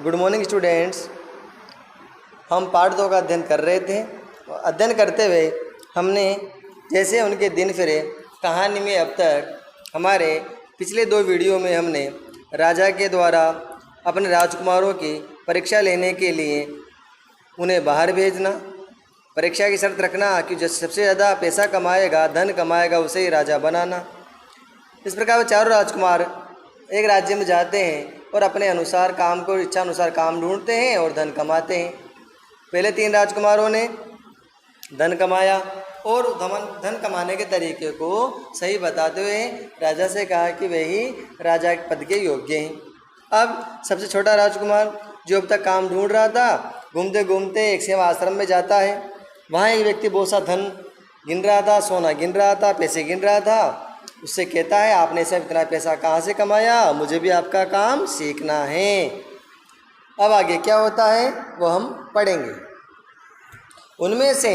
Good morning students. हम part 2 का अध्ययन कर रहे थे। अध्ययन करते हुए हमने जैसे उनके दिन फिरे कहानी में अब तक हमारे पिछले 2 वीडियो में हमने राजा के द्वारा अपने राजकुमारों की परीक्षा लेने के लिए उन्हें बाहर भेजना, परीक्षा की शर्त रखना कि जो सबसे ज़्यादा पैसा कमाएगा, धन कमाएगा, उसे ही राजा बनाना। इस प्रकार वो चारों राजकुमार एक राज्य में जाते हैं और अपने अनुसार काम को इच्छा अनुसार काम ढूंढते हैं और धन कमाते हैं। पहले 3 राजकुमारों ने धन कमाया और धन कमाने के तरीके को सही बताते हुए राजा से कहा कि वे ही राजा के पद के योग्य हैं। अब सबसे छोटा राजकुमार जो अब तक काम ढूंढ रहा था, घूमते घूमते एक सेवा आश्रम में जाता है। वहाँ एक व्यक्ति बहुत सा धन गिन रहा था, सोना गिन रहा था, पैसे गिन रहा था। उससे कहता है, आपने सब इतना पैसा कहाँ से कमाया? मुझे भी आपका काम सीखना है। अब आगे क्या होता है वो हम पढ़ेंगे। उनमें से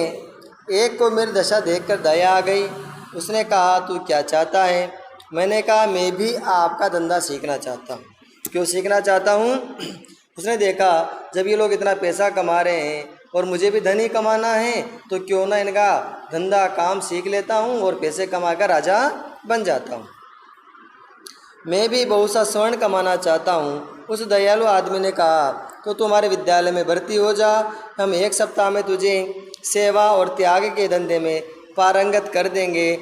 एक को मेरी दशा देखकर दया आ गई। उसने कहा, तू क्या चाहता है? मैंने कहा, मैं भी आपका धंधा सीखना चाहता हूँ। क्यों सीखना चाहता हूँ? उसने देखा जब ये लोग इतना पैसा कमा रहे हैं और मुझे भी धन ही कमाना है, तो क्यों ना इनका धंधा काम सीख लेता हूँ और पैसे कमाकर राजा बन जाता हूँ। मैं भी बहुत सा स्वर्ण कमाना चाहता हूँ। उस दयालु आदमी ने कहा, तो तुम्हारे विद्यालय में भर्ती हो जा। हम 1 सप्ताह में तुझे सेवा और त्याग के धंधे में पारंगत कर देंगे,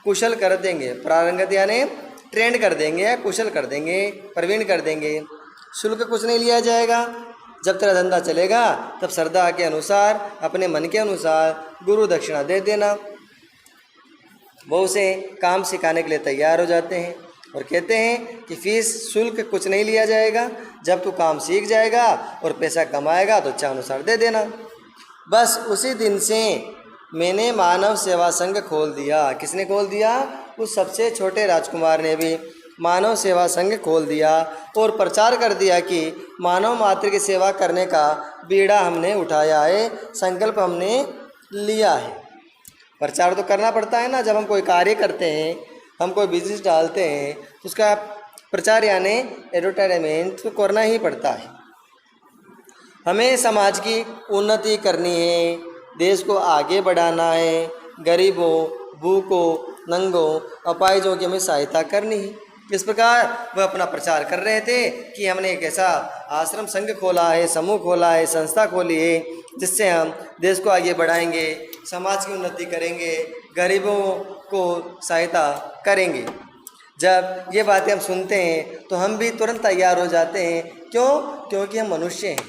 कुशल कर देंगे। पारंगत यानी ट्रेंड कर देंगे या कुशल कर देंगे, प्रवीण कर देंगे। शुल्क कुछ नहीं लिया जाएगा। जब तेरा धंधा चलेगा तब श्रद्धा के अनुसार, अपने मन के अनुसार गुरु दक्षिणा दे देना। वो उसे काम सिखाने के लिए तैयार हो जाते हैं और कहते हैं कि फीस शुल्क कुछ नहीं लिया जाएगा। जब तू काम सीख जाएगा और पैसा कमाएगा तो इच्छा अनुसार दे देना। बस उसी दिन से मैंने मानव सेवा संघ खोल दिया। किसने खोल दिया? उस सबसे छोटे राजकुमार ने भी मानव सेवा संघ खोल दिया और प्रचार कर दिया कि मानव मात्र की सेवा करने का बीड़ा हमने उठाया है, संकल्प हमने लिया है। प्रचार तो करना पड़ता है ना। जब हम कोई कार्य करते हैं, हम कोई बिजनेस डालते हैं, तो उसका प्रचार यानी एडवर्टाइजमेंट तो करना ही पड़ता है। हमें समाज की उन्नति करनी है, देश को आगे बढ़ाना है, गरीबों, भूखों, नंगों, अपाहिजों की हमें सहायता करनी है। इस प्रकार वह अपना प्रचार कर रहे थे कि हमने एक ऐसा आश्रम संघ खोला है, समूह खोला है, संस्था खोली है, जिससे हम देश को आगे बढ़ाएंगे, समाज की उन्नति करेंगे, गरीबों को सहायता करेंगे। जब ये बातें हम सुनते हैं तो हम भी तुरंत तैयार हो जाते हैं। क्यों? क्योंकि हम मनुष्य हैं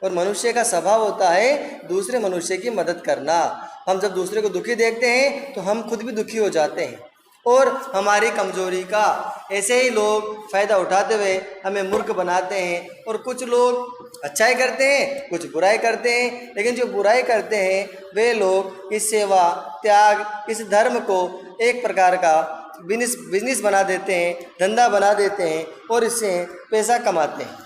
और मनुष्य का स्वभाव होता है दूसरे मनुष्य की मदद करना। हम जब दूसरे को दुखी देखते हैं तो हम खुद भी दुखी हो जाते हैं और हमारी कमजोरी का ऐसे ही लोग फ़ायदा उठाते हुए हमें मूर्ख बनाते हैं। और कुछ लोग अच्छाई करते हैं, कुछ बुराई करते हैं, लेकिन जो बुराई करते हैं वे लोग इस सेवा त्याग, इस धर्म को एक प्रकार का बिजनेस बना देते हैं, धंधा बना देते हैं और इससे पैसा कमाते हैं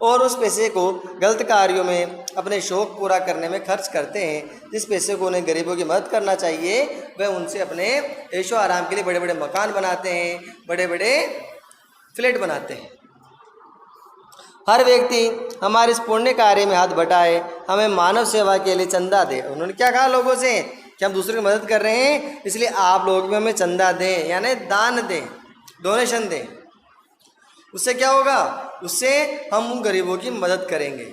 और उस पैसे को गलत कार्यों में अपने शौक़ पूरा करने में खर्च करते हैं। जिस पैसे को उन्हें गरीबों की मदद करना चाहिए, वह उनसे अपने ऐशो आराम के लिए बड़े बड़े मकान बनाते हैं, बड़े बड़े फ्लैट बनाते हैं। हर व्यक्ति हमारे इस पुण्य कार्य में हाथ बटाए, हमें मानव सेवा के लिए चंदा दे। उन्होंने क्या कहा लोगों से कि हम दूसरे की मदद कर रहे हैं, इसलिए आप लोग भी हमें चंदा दें, यानी दान दें, डोनेशन दें। उससे क्या होगा? उससे हम उन गरीबों की मदद करेंगे।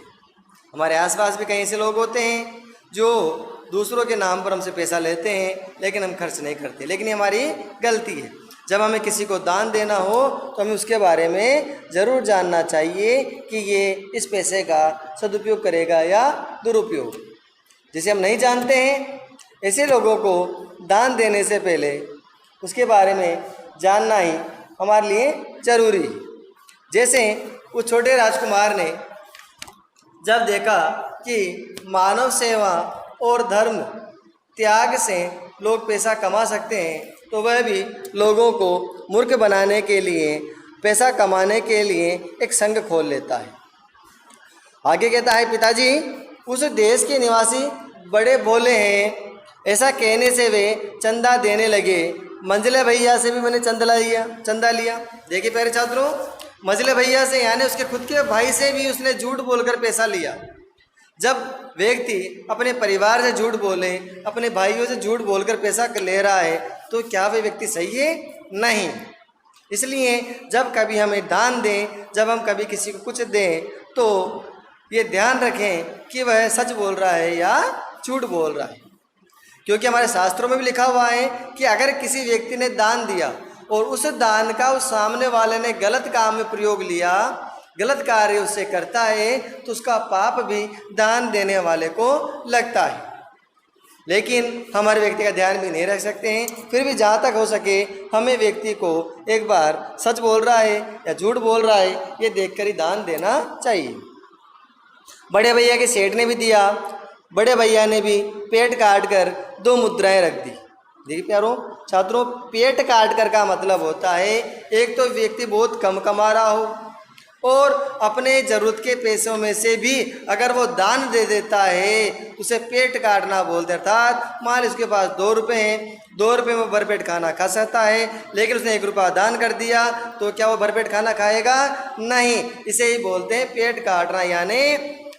हमारे आसपास भी कई ऐसे लोग होते हैं जो दूसरों के नाम पर हमसे पैसा लेते हैं, लेकिन हम खर्च नहीं करते, लेकिन ये हमारी गलती है। जब हमें किसी को दान देना हो तो हमें उसके बारे में ज़रूर जानना चाहिए कि ये इस पैसे का सदुपयोग करेगा या दुरुपयोग। जिसे हम नहीं जानते हैं, ऐसे लोगों को दान देने से पहले उसके बारे में जानना ही हमारे लिए ज़रूरी है। जैसे उस छोटे राजकुमार ने जब देखा कि मानव सेवा और धर्म त्याग से लोग पैसा कमा सकते हैं, तो वह भी लोगों को मूर्ख बनाने के लिए, पैसा कमाने के लिए एक संघ खोल लेता है। आगे कहता है, पिताजी उस देश के निवासी बड़े भोले हैं। ऐसा कहने से वे चंदा देने लगे। मंझले भैया से भी मैंने चंदा लिया। देखिए प्यारे छात्रों, मझले भैया से यानी उसके खुद के भाई से भी उसने झूठ बोलकर पैसा लिया। जब व्यक्ति अपने परिवार से झूठ बोले, अपने भाइयों से झूठ बोलकर पैसा ले रहा है, तो क्या वह व्यक्ति सही है? नहीं। इसलिए जब कभी हमें दान दें, जब हम कभी किसी को कुछ दें, तो ये ध्यान रखें कि वह सच बोल रहा है या झूठ बोल रहा है। क्योंकि हमारे शास्त्रों में भी लिखा हुआ है कि अगर किसी व्यक्ति ने दान दिया और उस दान का उस सामने वाले ने गलत काम में प्रयोग लिया, गलत कार्य उससे करता है, तो उसका पाप भी दान देने वाले को लगता है। लेकिन हम हर व्यक्ति का ध्यान भी नहीं रख सकते हैं। फिर भी जहाँ तक हो सके हमें व्यक्ति को एक बार सच बोल रहा है या झूठ बोल रहा है, ये देखकर ही दान देना चाहिए। बड़े भैया के सेठ ने भी दिया। बड़े भैया ने भी पेट काट कर 2 मुद्राएं रख दी। देखिए प्यारों छात्रों, पेट काट कर का मतलब होता है एक तो व्यक्ति बहुत कम कमा रहा हो और अपने ज़रूरत के पैसों में से भी अगर वो दान दे देता है तो उसे पेट काटना बोलते। अर्थात मान लीजिए उसके पास 2 रुपये हैं, 2 रुपये में भरपेट खाना खा सकता है, लेकिन उसने 1 रुपया दान कर दिया, तो क्या वो भरपेट खाना खाएगा? नहीं। इसे ही बोलते हैं पेट काटना, यानी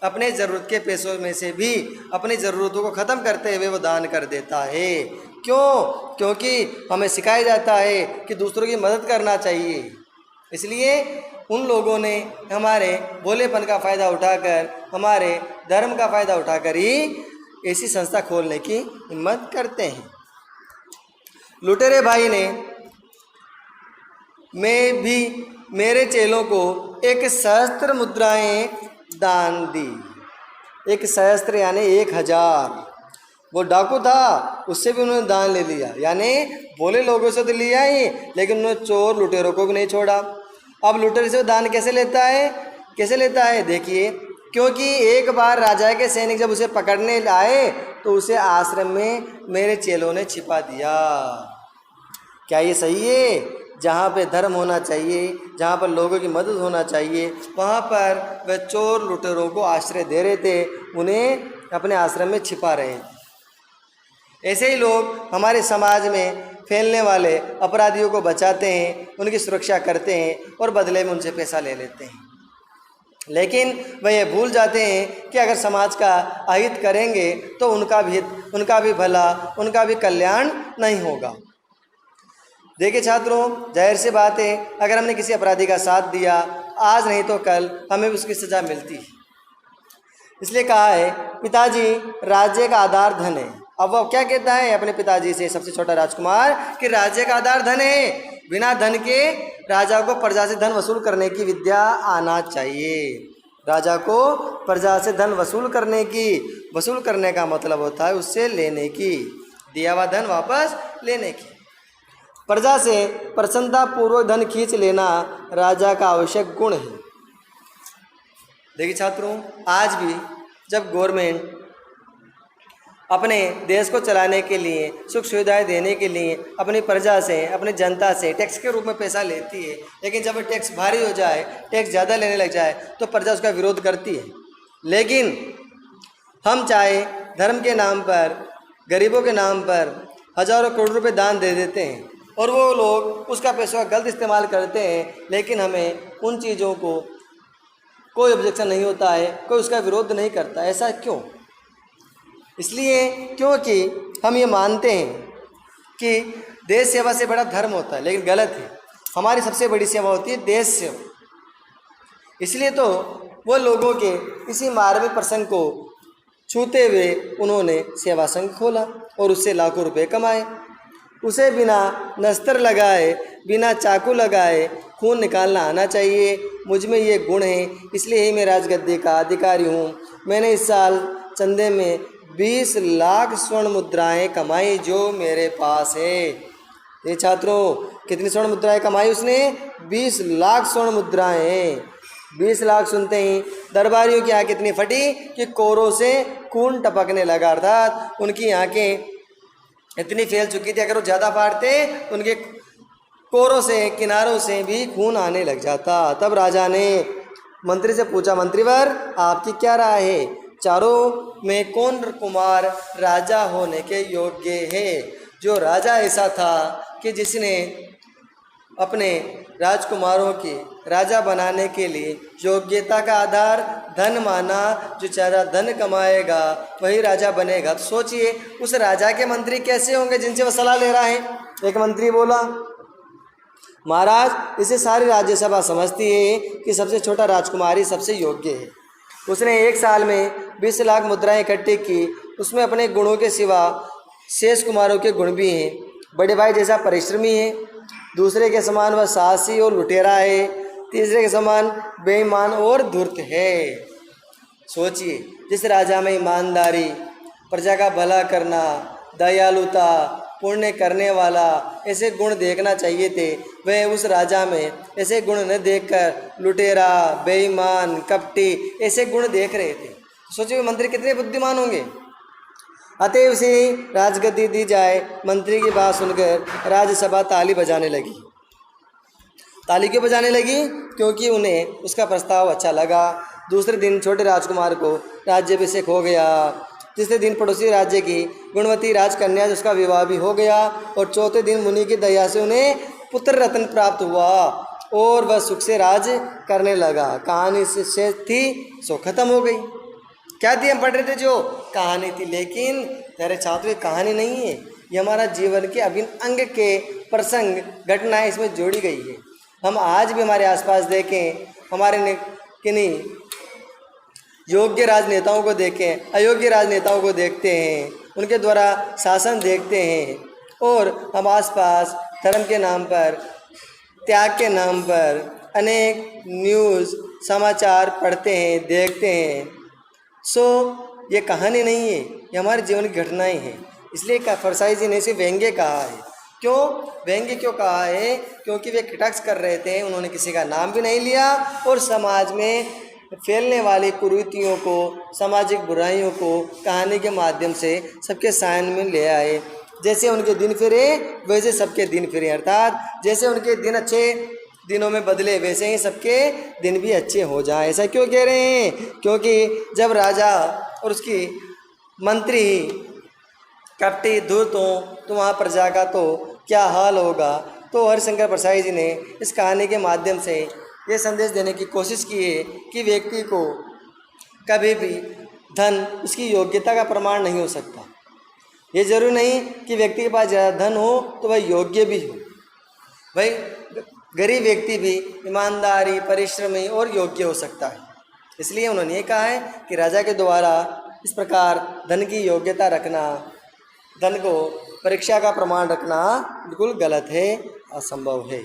अपने ज़रूरत के पैसों में से भी अपनी ज़रूरतों को ख़त्म करते हुए वो दान कर देता है। क्यों? क्योंकि हमें सिखाया जाता है कि दूसरों की मदद करना चाहिए। इसलिए उन लोगों ने हमारे भोलेपन का फ़ायदा उठाकर, हमारे धर्म का फ़ायदा उठाकर ही ऐसी संस्था खोलने की हिम्मत करते हैं। लुटेरे भाई ने मैं भी मेरे चेलों को 1 सहस्त्र मुद्राएं दान दी। 1 सहस्त्र यानी 1000। वो डाकू था, उससे भी उन्होंने दान ले लिया, यानी भोले लोगों से तो लिया ही, लेकिन उन्होंने चोर लुटेरों को भी नहीं छोड़ा। अब लुटेरे से दान कैसे लेता है? कैसे लेता है? देखिए, क्योंकि एक बार राजा के सैनिक जब उसे पकड़ने आए तो उसे आश्रम में मेरे चेलों ने छिपा दिया। क्या ये सही है? जहाँ पे धर्म होना चाहिए, जहाँ पर लोगों की मदद होना चाहिए, वहाँ पर वे चोर लुटेरों को आश्रय दे रहे थे, उन्हें अपने आश्रम में छिपा रहे थे। ऐसे ही लोग हमारे समाज में फैलने वाले अपराधियों को बचाते हैं, उनकी सुरक्षा करते हैं और बदले में उनसे पैसा ले लेते हैं। लेकिन वह ये भूल जाते हैं कि अगर समाज का अहित करेंगे तो उनका भी हित, उनका भी भला, उनका भी कल्याण नहीं होगा। देखिए छात्रों, जाहिर सी बात है, अगर हमने किसी अपराधी का साथ दिया, आज नहीं तो कल हमें भी उसकी सज़ा मिलती है। इसलिए कहा है पिताजी राज्य का आधार धन है। अब वो क्या कहता है अपने पिताजी से, सबसे छोटा राजकुमार, कि राज्य का आधार धन है, बिना धन के राजा को प्रजा से धन वसूल करने की विद्या आना चाहिए। राजा को प्रजा से धन वसूल करने का मतलब होता है उससे लेने की, दिया हुआ धन वापस लेने की। प्रजा से प्रसन्नता पूर्वक धन खींच लेना राजा का आवश्यक गुण है। देखिए छात्रों, आज भी जब गवर्नमेंट अपने देश को चलाने के लिए, सुख सुविधाएं देने के लिए अपनी प्रजा से, अपनी जनता से टैक्स के रूप में पैसा लेती है, लेकिन जब टैक्स भारी हो जाए, टैक्स ज़्यादा लेने लग जाए, तो प्रजा उसका विरोध करती है। लेकिन हम चाहे धर्म के नाम पर, गरीबों के नाम पर हज़ारों करोड़ रुपए दान दे देते हैं और वो लोग उसका पैसा गलत इस्तेमाल करते हैं, लेकिन हमें उन चीज़ों को कोई ऑब्जेक्शन नहीं होता है, कोई उसका विरोध नहीं करता। ऐसा क्यों? इसलिए क्योंकि हम ये मानते हैं कि देश सेवा से बड़ा धर्म होता है, लेकिन गलत है। हमारी सबसे बड़ी सेवा होती है देश सेवा। इसलिए तो वो लोगों के इसी मार्मिक प्रसंग को छूते हुए उन्होंने सेवा संघ खोला और उससे लाखों रुपए कमाए। उसे बिना नस्तर लगाए, बिना चाकू लगाए खून निकालना आना चाहिए। मुझ में ये गुण है, इसलिए ही मैं राजगद्दी का अधिकारी हूँ। मैंने इस साल चंदे में 20 लाख स्वर्ण मुद्राएं कमाई जो मेरे पास है। ये छात्रों, कितनी स्वर्ण मुद्राएं कमाई उसने? 20 लाख स्वर्ण मुद्राएं। 20 लाख सुनते ही दरबारियों की आँख इतनी फटी कि कोरों से खून टपकने लगा। अर्थात उनकी आँखें इतनी फैल चुकी थी, अगर वो ज़्यादा फाड़ते तो उनके कोरों से, किनारों से भी खून आने लग जाता। तब राजा ने मंत्री से पूछा, मंत्रीवर आपकी क्या राय है? चारों में कौन कुमार राजा होने के योग्य है? जो राजा ऐसा था कि जिसने अपने राजकुमारों की राजा बनाने के लिए योग्यता का आधार धन माना। जो ज़्यादा धन कमाएगा वही राजा बनेगा। तो सोचिए उस राजा के मंत्री कैसे होंगे जिनसे वह सलाह ले रहा है। एक मंत्री बोला, महाराज इसे सारी राज्यसभा समझती है कि सबसे छोटा राजकुमार ही सबसे योग्य है। उसने 1 साल में 20 लाख मुद्राएं इकट्ठी की। उसमें अपने गुणों के सिवा शेष कुमारों के गुण भी हैं। बड़े भाई जैसा परिश्रमी है, दूसरे के समान वह साहसी और लुटेरा है, तीसरे के समान बेईमान और धूर्त है। सोचिए जिस राजा में ईमानदारी, प्रजा का भला करना, दयालुता, पुण्य करने वाला ऐसे गुण देखना चाहिए थे, वह उस राजा में ऐसे गुण न देखकर लुटेरा, बेईमान, कपटी ऐसे गुण देख रहे थे। सोचिए मंत्री कितने बुद्धिमान होंगे। अतएव उसे राजगद्दी दी जाए। मंत्री की बात सुनकर राज्यसभा ताली बजाने लगी। ताली क्यों बजाने लगी? क्योंकि उन्हें उसका प्रस्ताव अच्छा लगा। दूसरे दिन छोटे राजकुमार को राज्याभिषेक हो गया। तीसरे दिन पड़ोसी राज्य की गुणवती राजकन्या उसका विवाह भी हो गया। और चौथे दिन मुनि की दया से उन्हें पुत्र रत्न प्राप्त हुआ और वह सुख से राज करने लगा। कहानी से थी सो खत्म हो गई। क्या थी? हम पढ़ रहे थे जो कहानी थी, लेकिन मेरे छात्रों ये कहानी नहीं है, ये हमारा जीवन के अभिन्न अंग के प्रसंग घटनाएं इसमें जोड़ी गई है। हम आज भी हमारे आसपास देखें, हमारे किन्हीं योग्य राजनेताओं को देखें, अयोग्य राजनेताओं को देखते हैं, उनके द्वारा शासन देखते हैं और हम आसपास धर्म के नाम पर, त्याग के नाम पर अनेक न्यूज़ समाचार पढ़ते हैं, देखते हैं। ये कहानी नहीं है, ये हमारे जीवन की घटनाएं हैं। इसलिए फरसाई जी ने इसे व्यंग्य कहा है। क्यों व्यंग्य क्यों कहा है? क्योंकि वे कटाक्ष कर रहे थे, उन्होंने किसी का नाम भी नहीं लिया और समाज में फैलने वाली कुरीतियों को, सामाजिक बुराइयों को कहानी के माध्यम से सबके सामने में ले आए। जैसे उनके दिन फिरे वैसे सबके दिन फिरे, अर्थात जैसे उनके दिन अच्छे दिनों में बदले वैसे ही सबके दिन भी अच्छे हो जाए। ऐसा क्यों कह रहे हैं? क्योंकि जब राजा और उसकी मंत्री कपटी धूर्त हों तो वहाँ प्रजा का तो क्या हाल होगा। तो हरिशंकर परसाई जी ने इस कहानी के माध्यम से ये संदेश देने की कोशिश की है कि व्यक्ति को कभी भी धन उसकी योग्यता का प्रमाण नहीं हो सकता। ये जरूरी नहीं कि व्यक्ति के पास ज़्यादा धन हो तो वह योग्य भी हो। भाई गरीब व्यक्ति भी ईमानदारी, परिश्रमी और योग्य हो सकता है। इसलिए उन्होंने ये कहा है कि राजा के द्वारा इस प्रकार धन की योग्यता रखना, धन को परीक्षा का प्रमाण रखना बिल्कुल गलत है, असंभव है।